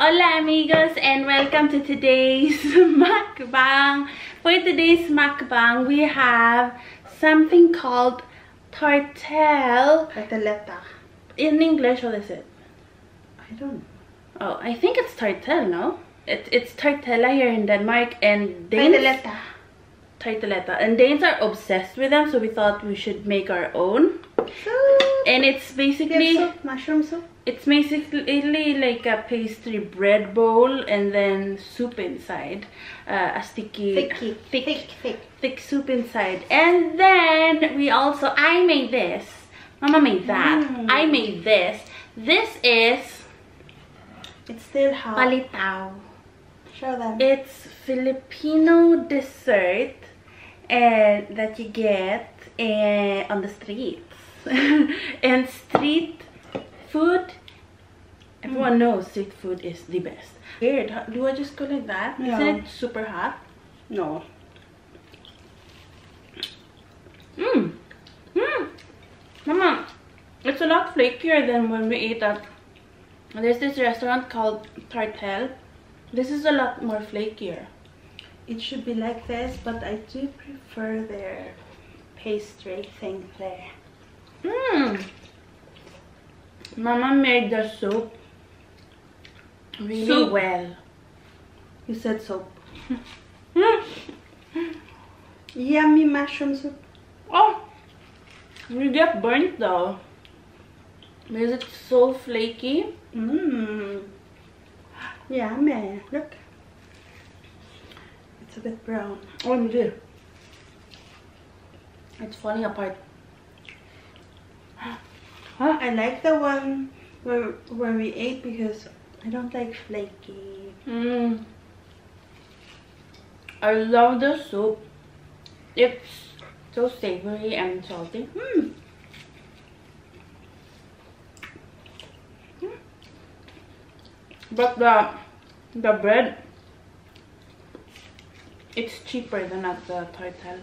Hola amigos and welcome to today's mukbang. For today's mukbang, we have something called Tartel. Tarteletta. In English, what is it? I don't know. Oh, I think it's Tartel, no? It's Tartella here in Denmark, and Danes... Tarteletta. Tarteletta. And Danes are obsessed with them, so we thought we should make our own. And it's basically... soup, mushroom soup? It's basically like a pastry bread bowl and then soup inside. A sticky... Thick soup inside. And then we also... I made this. Mama made that. I made this. This is... It's still hot. Palitaw. Show them. It's Filipino dessert that you get on the streets. And street food, everyone knows street food is the best. Weird. Do I just go like that? No. Isn't it super hot? No. Mama, it's a lot flakier than when we ate at... There's this restaurant called Tartel. This is a lot more flakier. It should be like this, but I do prefer their pastry thing there. Mama made the soup really well. You said soap. Yummy mushroom soup. Oh, we get burnt though because it's so flaky. Yummy. Look. It's a bit brown. Oh, my dear. It's falling apart. I like the one where we ate because I don't like flaky. I love the soup. It's so savory and salty. But the bread, it's cheaper than at the Tartel.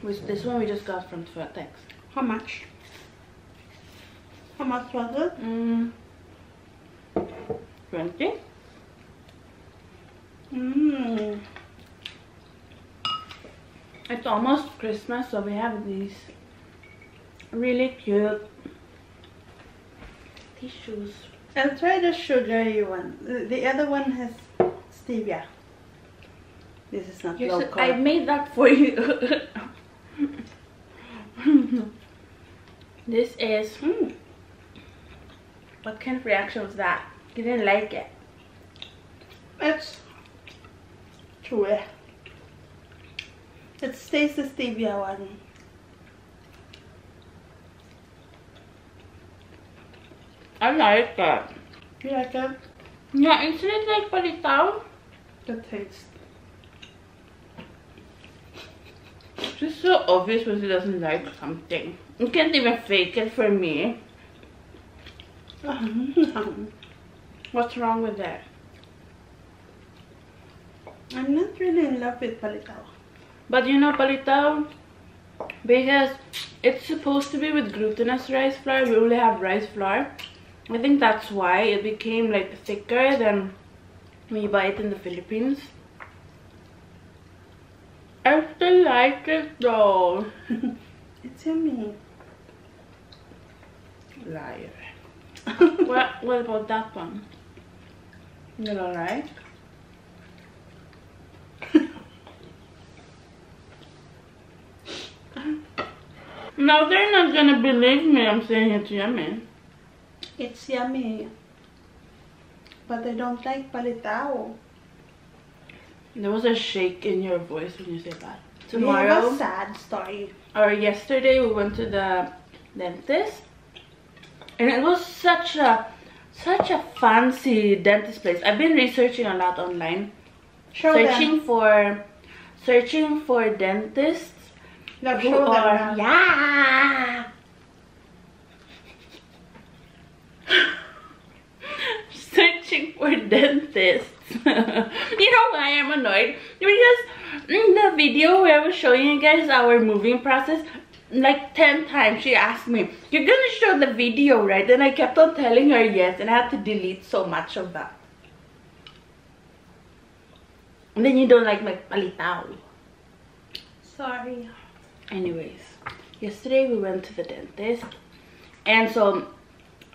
Which this one we just got from Tartex. How much? How much was it? 20. It's almost Christmas, so we have these really cute tissues. I'll try the sugary one. The other one has stevia. This is not low carb. I made that for you. This is... What kind of reaction was that? You didn't like it? It's chewy. It stays the stevia one. I like it. You like it? Yeah, isn't it like palitaw? The taste. It's just so obvious when she doesn't like something. You can't even fake it for me. What's wrong with that? I'm not really in love with palitaw. But you know palitaw, because it's supposed to be with glutinous rice flour, we only have rice flour. I think that's why it became like thicker than when you buy it in the Philippines. I still like it though. It's yummy. Liar. What about that one? Is it alright? No, they're not gonna believe me. I'm saying it's yummy. It's yummy. But I don't like palitaw. There was a shake in your voice when you said that. Tomorrow, we have a sad story. Or yesterday, we went to the dentist, and it was such a fancy dentist place. I've been researching a lot online, searching for dentists who are searching for dentists. You know why I'm annoyed? Because in the video where I was showing you guys our moving process, like 10 times she asked me, "You're gonna show the video, right?" And I kept on telling her yes, and I had to delete so much of that. And then you don't like my palitaw. Sorry. Anyways, yesterday we went to the dentist, and so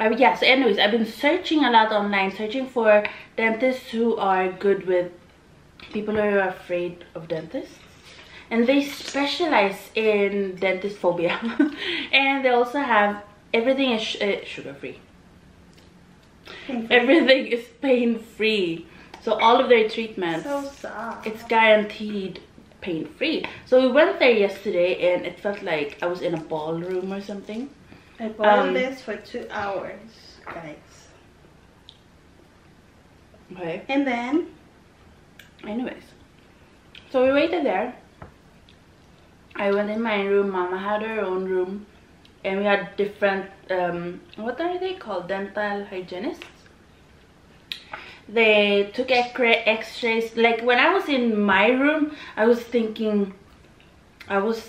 yeah, so anyways, I've been searching a lot online, searching for dentists who are good with people who are afraid of dentists, and they specialize in dentist phobia. And they also have everything is sugar free, everything is pain free, so all of their treatments, so soft, it's guaranteed pain free. So we went there yesterday and it felt like I was in a ballroom or something. I bought this for 2 hours, guys. Okay. And then, anyways, so we waited there. I went in my room. Mama had her own room, and we had different what are they called? Dental hygienists. They took x-rays. Like when I was in my room, I was thinking, I was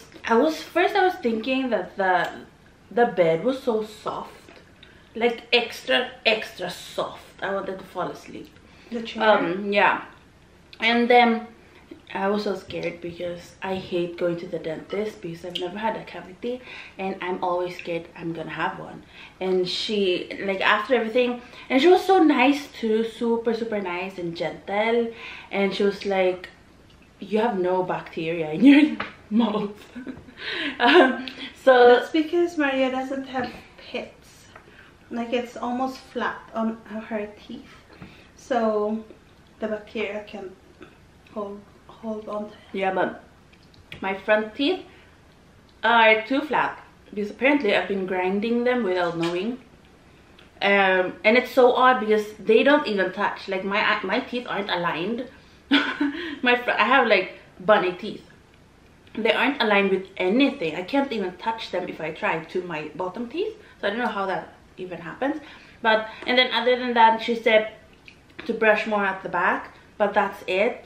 thinking that the bed was so soft, like extra soft. I wanted to fall asleep. The chair. Yeah. And then I was so scared because I hate going to the dentist because I've never had a cavity, and I'm always scared I'm gonna have one. And she, like, after everything, and she was so nice too, super nice and gentle, and she was like, you have no bacteria in your mouth. So that's because Maria doesn't have pits, like it's almost flat on her teeth, so the bacteria can hold on to it. Yeah, but my front teeth are too flat because apparently I've been grinding them without knowing, and it's so odd because they don't even touch. Like my teeth aren't aligned. I have like bunny teeth. They aren't aligned with anything. I can't even touch them if I try to my bottom teeth. So I don't know how that even happens. But and then other than that, she said to brush more at the back, but that's it.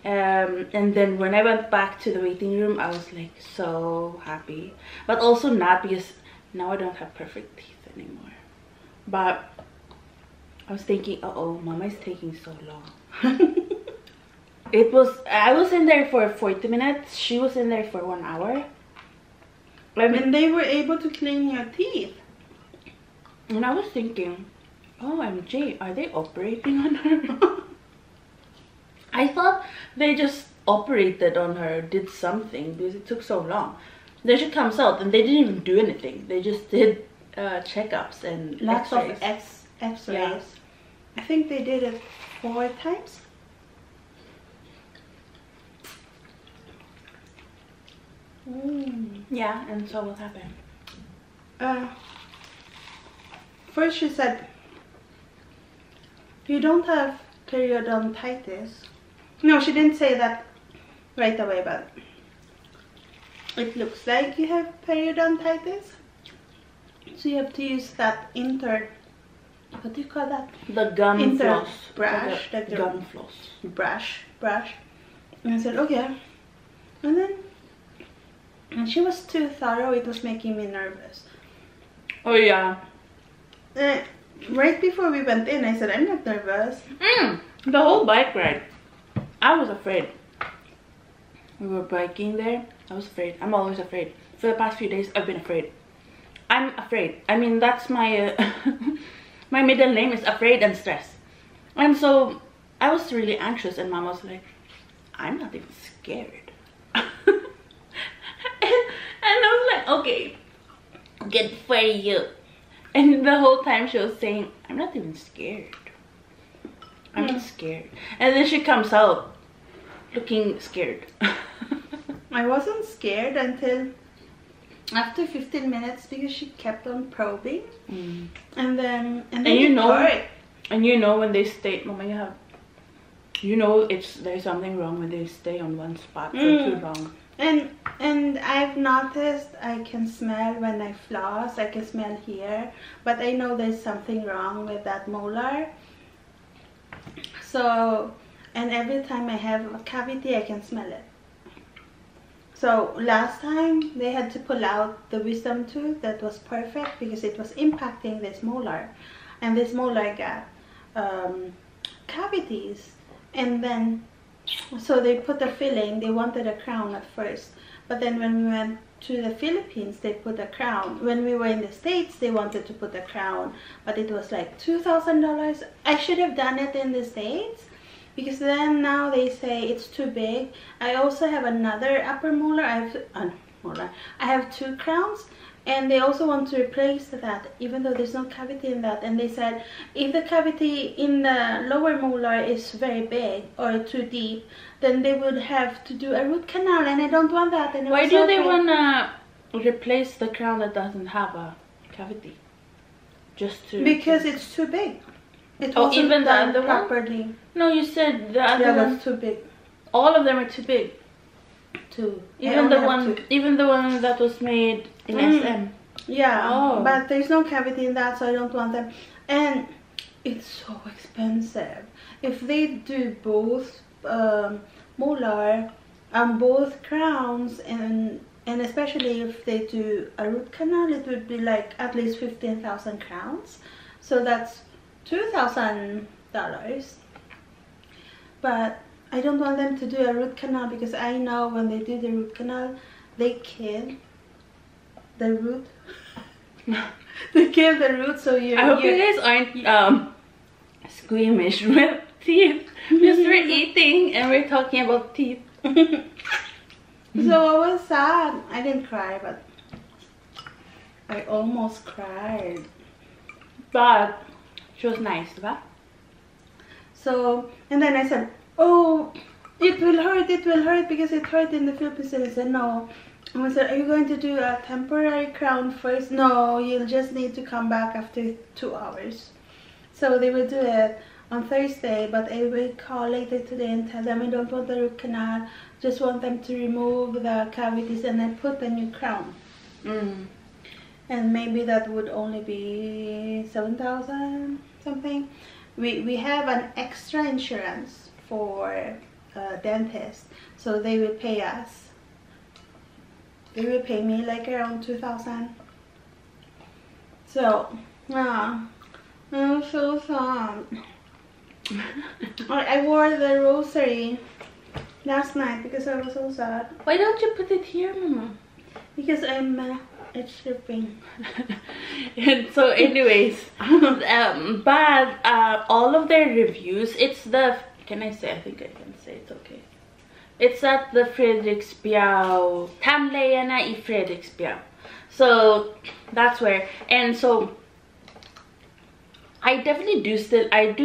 And then when I went back to the waiting room, I was like so happy, but also not, because now I don't have perfect teeth anymore. But I was thinking, uh-oh, Mama is taking so long. I was in there for 40 minutes. She was in there for 1 hour. And they were able to clean your teeth. And I was thinking, OMG, are they operating on her? I thought they just operated on her, did something, because it took so long. Then she comes out and they didn't even do anything. They just did checkups and lots of x-rays. Yeah. I think they did it 4 times. Yeah, and so what happened? First she said, you don't have periodontitis. No, she didn't say that right away, but it looks like you have periodontitis. So you have to use that what do you call that? The gum floss. Brush. The gum floss. Brush. And I said, okay. And then she was too thorough. It was making me nervous. Oh yeah. Right before we went in, I said, I'm not nervous. The whole bike ride, I was afraid. We were biking there. I was afraid. I'm always afraid. For the past few days, I've been afraid. I'm afraid. I mean, that's my my middle name is Afraid and Stress. And so I was really anxious, and Mom was like, I'm not even scared. and I was like, okay, good for you. And the whole time she was saying, I'm not even scared. I'm not scared. And then she comes out looking scared. I wasn't scared until after 15 minutes, because she kept on probing. And then you know when they stay, Mama, there's something wrong when they stay on one spot for too long. And I've noticed I can smell when I floss. I can smell here, but I know there's something wrong with that molar. So, and every time I have a cavity, I can smell it. So last time they had to pull out the wisdom tooth that was perfect because it was impacting this molar, and this molar got cavities. And then So they put the filling. They wanted a crown at first, but then when we went to the Philippines, they put a crown. When we were in the States, they wanted to put a crown, but it was like $2,000. I should have done it in the States, because then now they say it's too big. I also have another upper molar. I have 2 crowns, and they also want to replace that, even though there's no cavity in that. And they said if the cavity in the lower molar is very big or too deep, then they would have to do a root canal, and I don't want that. And why do they wanna replace the crown that doesn't have a cavity? Just to, because it's too big. It wasn't even the done other properly. one? No, you said the other one was too big. All of them are too big. Even the one that was made in SM. Yeah, oh. But there's no cavity in that, so I don't want them. And it's so expensive. If they do both molar and both crowns, and especially if they do a root canal, it would be like at least 15,000 crowns. So that's $2,000. But I don't want them to do a root canal, because I know when they do the root canal, they kill the root. They kill the root, so you. I hope you guys aren't squeamish with teeth, because we're eating and we're talking about teeth. So I was sad. I didn't cry, but I almost cried. But she was nice, right? So, and then I said, oh, it will hurt, because it hurt in the Philippines. And I said, no. And I said, are you going to do a temporary crown first? No, you'll just need to come back after 2 hours. So they will do it on Thursday, but I will call later today and tell them I don't want the root canal, just want them to remove the cavities and then put a new crown. And maybe that would only be 7,000 something. We have an extra insurance for dentist, so they will pay us. They will pay me like around 2,000. So, I'm so sad. I wore the rosary last night because I was so sad. Why don't you put it here, Mama? Because it's slipping. And so anyways, but all of their reviews, it's the, can I say, I think I can say it's okay. It's at the Fredriksberg, Tandläkarna I Fredriksberg. So that's where, and so I definitely do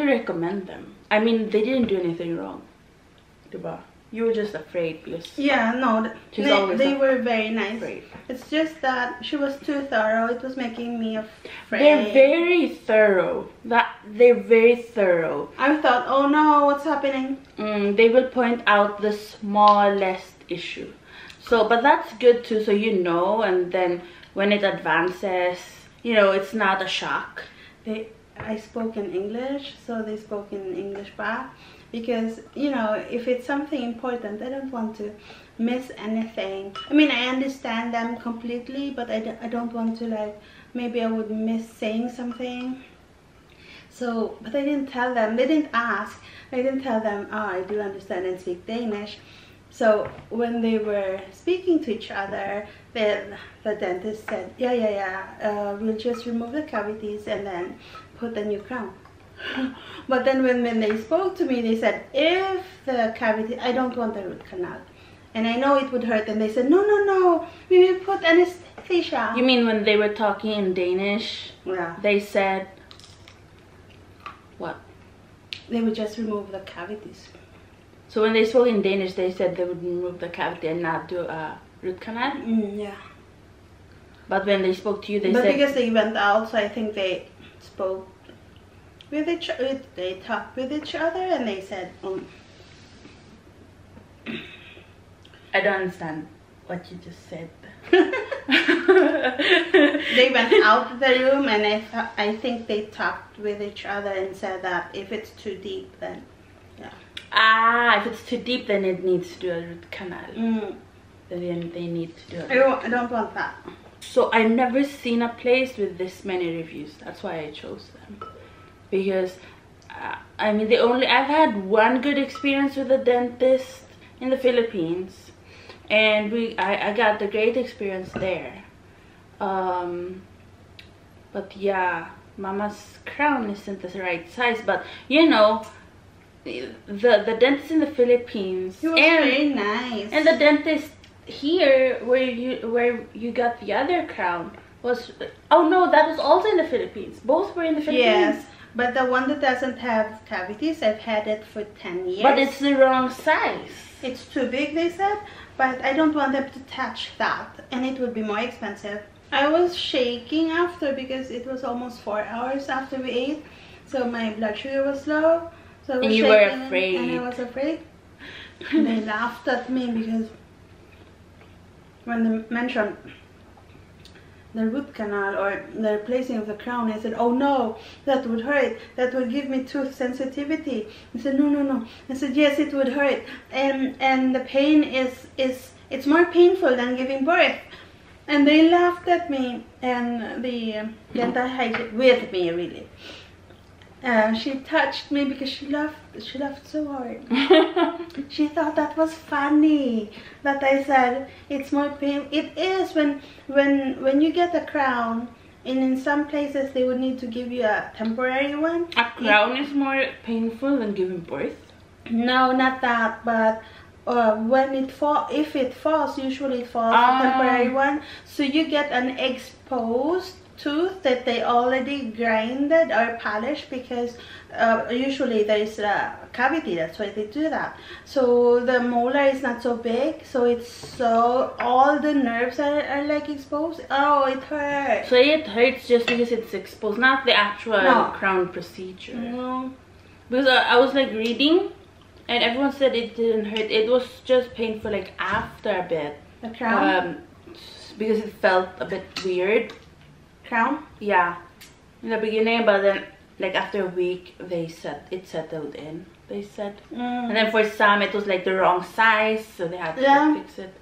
recommend them. I mean, they didn't do anything wrong. You were just afraid because they were very nice. It's just that she was too thorough. It was making me afraid. They're very thorough. They're very thorough. I thought, oh no, what's happening? They will point out the smallest issue. So, but that's good too, so you know, and then when it advances, you know, it's not a shock. I spoke in English, so they spoke in English back. Because, you know, if it's something important, I don't want to miss anything. I mean, I understand them completely, but I don't want to, like, maybe I would miss saying something. So, but I didn't tell them. They didn't ask. I didn't tell them, oh, I do understand and speak Danish. So, when they were speaking to each other, the dentist said, yeah, we'll just remove the cavities and then put a new crown. But then when they spoke to me, they said, if the cavity, I don't want the root canal. And I know it would hurt. And they said, no, we will put anesthesia. You mean when they were talking in Danish? Yeah. They said, what? They would just remove the cavities. So when they spoke in Danish, they said they would remove the cavity and not do a root canal? Yeah. But when they spoke to you, they said... But said... because they went out, so I think they spoke... They talked with each other and they said, I don't understand what you just said. They went out of the room and I think they talked with each other and said that if it's too deep, then yeah. Ah, if it's too deep, then it needs to do a root canal. Then they need to do it. I don't want that. So I've never seen a place with this many reviews. That's why I chose them. Because I mean, I've had one good experience with a dentist in the Philippines, and I got the great experience there. But yeah, Mama's crown isn't the right size, but you know, the dentist in the Philippines, he was very nice, and the dentist here where you got the other crown was, oh no, that was also in the Philippines. Both were in the Philippines. Yes, but the one that doesn't have cavities, I've had it for 10 years. But it's the wrong size. It's too big, they said, but I don't want them to touch that, and it would be more expensive. I was shaking after because it was almost 4 hours after we ate, so my blood sugar was low. So I was and you shaking, were afraid. And I was afraid. And they laughed at me because when they mentioned the root canal or the replacing of the crown, I said, oh no, that would hurt, that would give me tooth sensitivity. I said, no. I said, yes, it would hurt, and the pain it's more painful than giving birth. And they laughed at me, and the dental hygienist with me, really. She touched me because she laughed so hard. She thought that was funny, that I said it's more pain. It is when you get a crown, and in some places they would need to give you a temporary one. A crown is more painful than giving birth? No, not that, but when if it falls, usually it falls a temporary one. So you get an exposed tooth that they already grinded or polished, because usually there is a cavity, that's why they do that. So the molar is not so big, so all the nerves are like exposed. Oh, it hurts. So it hurts just because it's exposed, not the actual crown procedure. No. Because I was like reading, and everyone said it didn't hurt. It was just painful like after a bit. The crown? Because it felt a bit weird. Crown? Yeah. In the beginning, but then like after a week it settled in, they said. And then for some it was like the wrong size, so they had to fix it.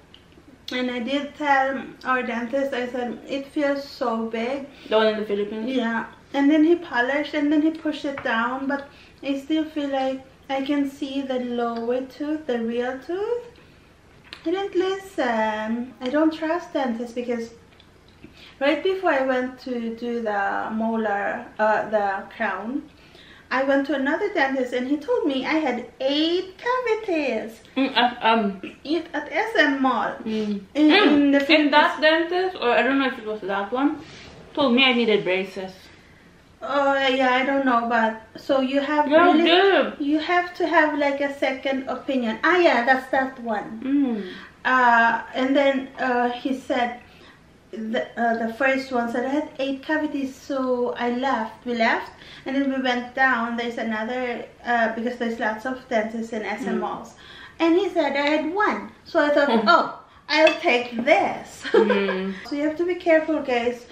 And I did tell our dentist, I said, it feels so big. The one in the Philippines? Yeah. And then he polished and then he pushed it down, but I still feel like I can see the lower tooth, the real tooth. I didn't listen. I don't trust dentists because right before I went to do the molar, the crown, I went to another dentist and he told me I had 8 cavities at SM Mall. In the Philippines. And that dentist, or I don't know if it was that one, told me I needed braces. Oh yeah, I don't know, but so you have you have to have like a second opinion. Ah yeah, that's that one. And then he said the first one said I had 8 cavities, so we left, and then we went down. There's another because there's lots of dentists in SM malls, and he said I had 1, so I thought, oh, I'll take this. So you have to be careful, guys.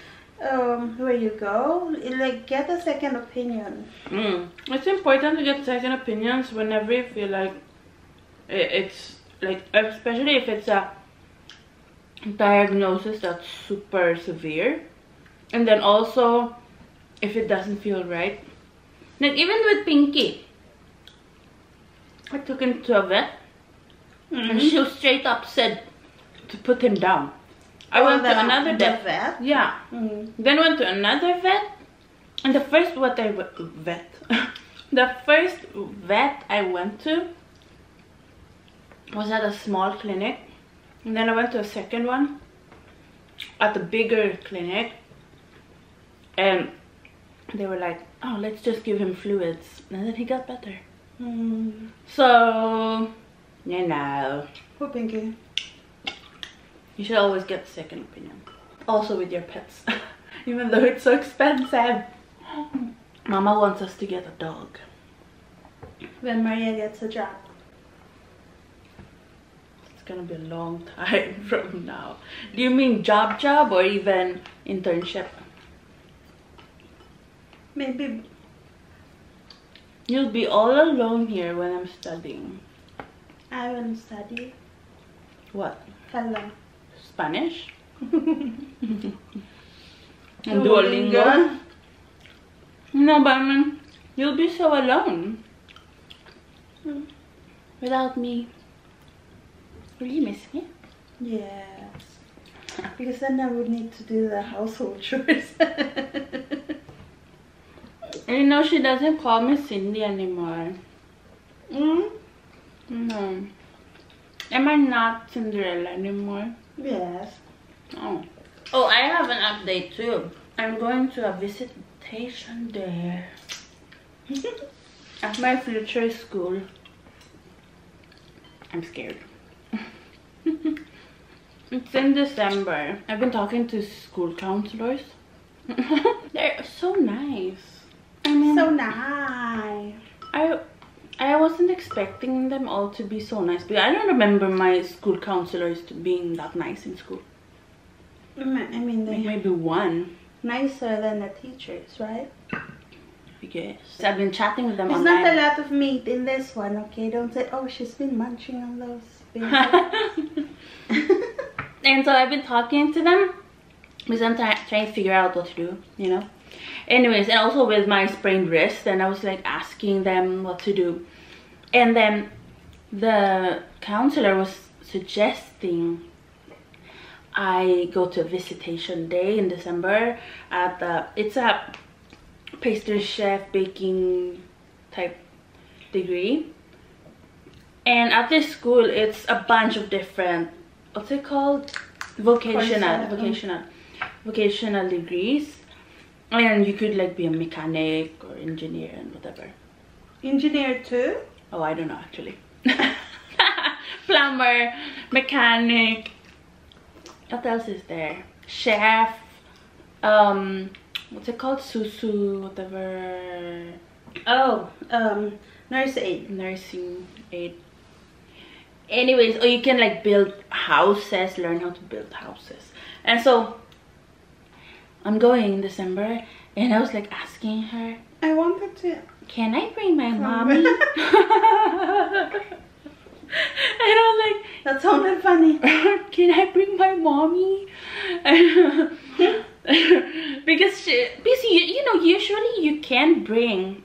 Where you go, like, get a second opinion. It's important to get second opinions whenever you feel like it's like, especially if it's a diagnosis that's super severe, and then also if it doesn't feel right. Like even with Pinky, I took him to a vet, and she straight up said to put him down. I went to another vet. Yeah. Then went to another vet, and the first vet I went to was at a small clinic, and then I went to a second one at a bigger clinic, and they were like, oh, let's just give him fluids, and then he got better. So, you know. Poor Pinky. You should always get a second opinion. Also with your pets. Even though it's so expensive. Mama wants us to get a dog. When Maria gets a job. It's gonna be a long time from now. Do you mean job or even internship? Maybe. You'll be all alone here when I'm studying. I will study. What? Hello. Spanish? And Duolingo? No, but I mean, You'll be so alone without me. Will you miss me? Yes. Because then I would need to do the household chores. And you know, she doesn't call me Cindy anymore. Mm? No. Am I not Cinderella anymore? Yes. Oh. Oh, I have an update too. I'm going to a visitation day at my future school. I'm scared. It's in December. I've been talking to school counselors. They're so nice. I mean, so nice. I wasn't expecting them all to be so nice, but I don't remember my school counselors being that nice in school. I mean, they Maybe one. Nicer than the teachers, right? I guess. I've been chatting with them There's online. not a lot of meat in this one, okay? Don't say, oh, she's been munching on those. And so I've been talking to them because I'm trying to figure out what to do, you know. Anyways, and also with my sprained wrist, and I was like asking them what to do. And then the counselor was suggesting I go to a visitation day in December at it's a pastry chef baking type degree. And at this school, it's a bunch of different, what's it called? Vocational degrees. And you could like be a mechanic or engineer and whatever. Engineer too? Oh, I don't know actually. Plumber, mechanic. What else is there? Chef. What's it called? Susu, whatever. Oh, nurse aide. Nursing aid. Anyways, or you can like build houses, learn how to build houses. And so I'm going in December, and I was like asking her, I wanted to. can I bring my mommy? And I was like, that sounded funny. can I bring my mommy? because you know, usually you can bring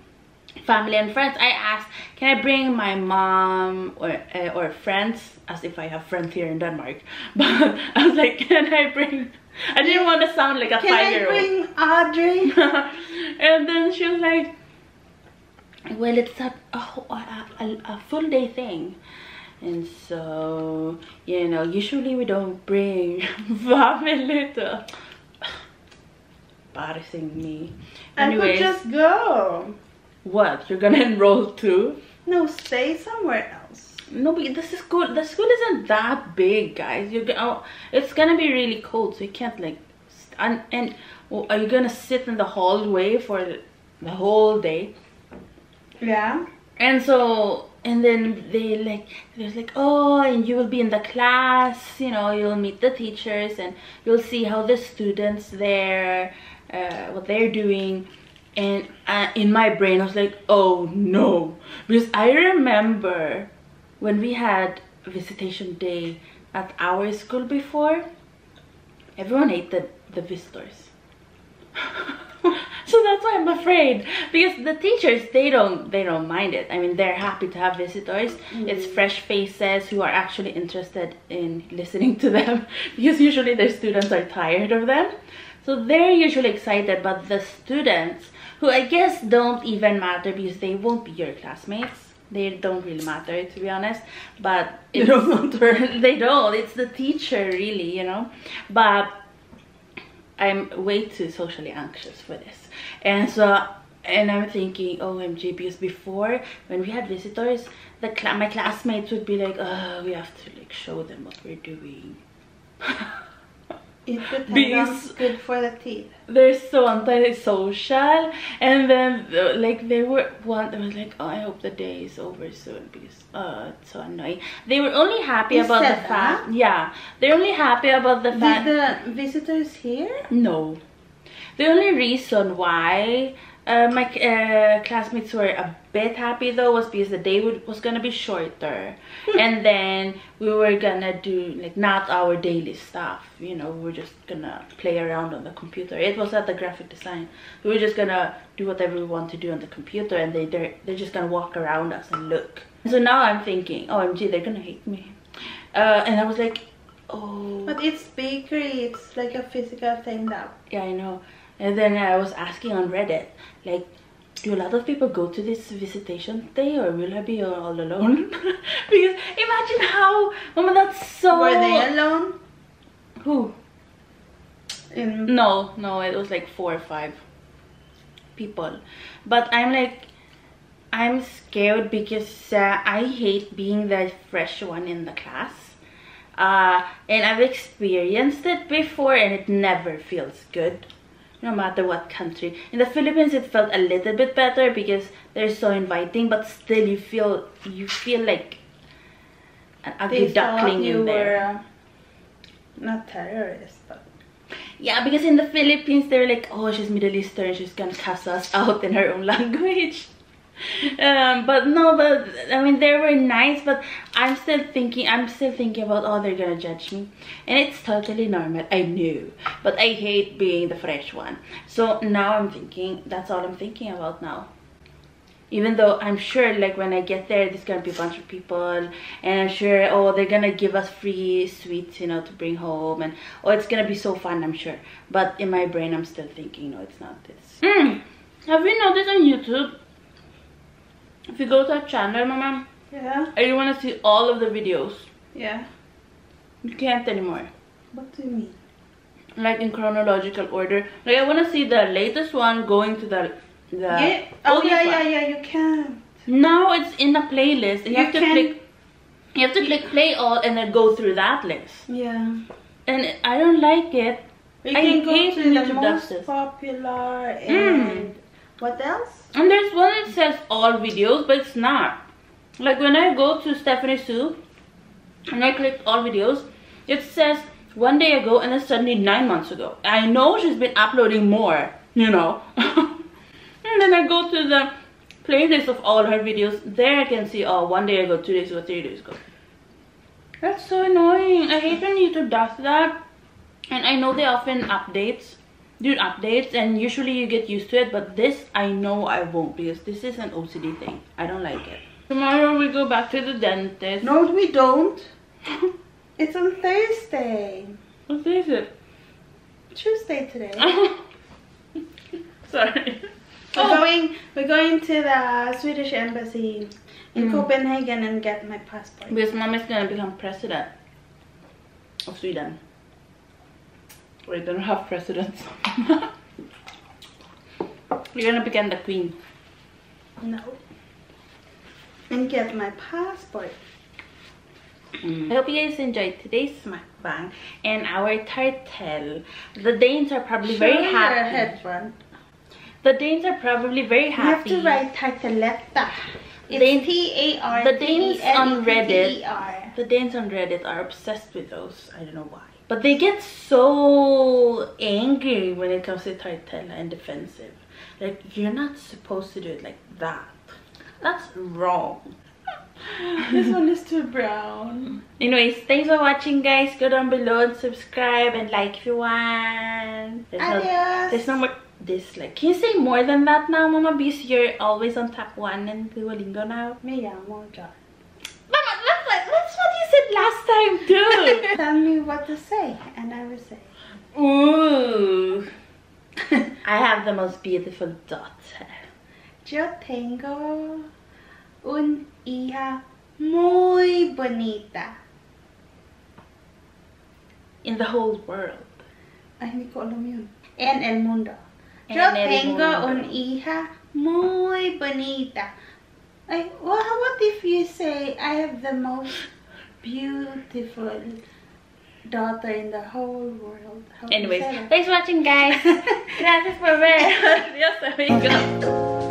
family and friends. I asked, can I bring my mom or friends, as if I have friends here in Denmark. But I was like, can I bring, I didn't want to sound like a 5-year-old. Can I bring Audrey? And then she was like, well, it's a full day thing. And so, you know, usually we don't bring family to embarrassing me. Anyways, I could just go. What? You're gonna enroll too? No, stay somewhere else. No, but the school isn't that big, guys. It's gonna be really cold, so you can't like. And well, are you gonna sit in the hallway for the whole day? Yeah. And so, and then there's like, oh, and you will be in the class. You know, you'll meet the teachers, and you'll see how the students there, what they're doing. And in my brain I was like, oh no, because I remember when we had visitation day at our school before, everyone hated the visitors. So that's why I'm afraid, because the teachers, they don't mind it. I mean, they're happy to have visitors. It's fresh faces who are actually interested in listening to them, because usually their students are tired of them. So they're usually excited, but the students, who I guess don't even matter because they won't be your classmates. They don't really matter, to be honest. But they don't matter. They don't. It's the teacher, really, you know. But I'm way too socially anxious for this. And so, and I'm thinking, OMG, because before, when we had visitors, my classmates would be like, oh, we have to like show them what we're doing. It's good for the teeth. They're so anti-social, and then like they was like, oh, I hope the day is over soon, because it's so annoying. They were only happy about the fact, yeah, they're only happy about the fact. Did the visitors here? No, the only reason why My classmates were a bit happy though, was because the day was gonna be shorter. And then we were gonna do like not our daily stuff, you know, we were just gonna play around on the computer. It was at the graphic design. We were just gonna do whatever we want to do on the computer, and they're just gonna walk around us and look. So now I'm thinking, OMG, they're gonna hate me. And I was like, oh. But it's bakery, it's like a physical thing now. Yeah, I know. And then I was asking on Reddit, like, do a lot of people go to this visitation day, or will I be all alone? Because imagine how, Mama, that's so... Were they alone? Who? No, it was like 4 or 5 people. But I'm like, I'm scared because I hate being the fresh one in the class. And I've experienced it before, and it never feels good, no matter what country. In the Philippines, it felt a little bit better because they're so inviting, but still you feel like an ugly duckling in there. Not terrorist, but yeah, because in the Philippines they're like, oh, she's Middle Eastern, she's gonna cuss us out in her own language. But no, but I mean, they were nice, but I'm still thinking about, oh, they're gonna judge me, and it's totally normal, I know, but I hate being the fresh one. So now I'm thinking, that's all I'm thinking about now. Even though I'm sure, like, when I get there, there's gonna be a bunch of people, and I'm sure, oh, they're gonna give us free sweets, you know, to bring home, and oh, it's gonna be so fun, I'm sure. But in my brain, I'm still thinking, no, it's not this. Have you noticed on YouTube, if you go to our channel, Mama, yeah, and you want to see all of the videos, yeah, you can't anymore. What do you mean? Like in chronological order. Like, I want to see the latest one going to the yeah. Oh yeah, you can't. Now it's in a playlist, and you have to click play all and then go through that list. Yeah. And I don't like it. You can go to the most popular and what else? And there's one that says all videos, but it's not. Like when I go to Stephanie Sue and I click all videos, it says 1 day ago and then suddenly 9 months ago. I know she's been uploading more, you know. And then I go to the playlist of all her videos. There I can see, oh, 1 day ago, 2 days ago, 3 days ago. That's so annoying. I hate when YouTube does that. And I know they often do updates, and usually you get used to it, but this I know I won't, because this is an OCD thing. I don't like it. Tomorrow we go back to the dentist. No, we don't. It's on Thursday. What day is it? Tuesday today. Sorry. We're going to the Swedish embassy in Copenhagen and get my passport. Because Mom is gonna become president of Sweden. Wait, they don't have presidents. You're gonna become the queen. No. And get my passport. I hope you guys enjoyed today's MUKBANG and our Tartel. The Danes are probably very happy. The Danes are probably very happy. You have to write Tarteletta. It's T-A-R-T-E-L-E-T-T-E-R. The Danes on Reddit are obsessed with those. I don't know why. But they get so angry when it comes to Tartel and defensive. Like, you're not supposed to do it like that. That's wrong. This one is too brown. Anyways, thanks for watching, guys. Go down below and subscribe and like if you want. There's no more dislike. Can you say more than that now, Mama? Because you're always on top 1 and Duolingo now. Me llamo John. Mama, that's what you said last time too. Tell me what to say and I will say. Ooh. I have the most beautiful daughter. Yo tengo una hija muy bonita. In the whole world. Ay, hindi ko alam yun. En el mundo. Yo tengo una hija muy bonita. Ay, well, what if you say I have the most beautiful daughter in the whole world? Anyways, thanks for watching, guys. Gracias por ver. Adiós, amigos.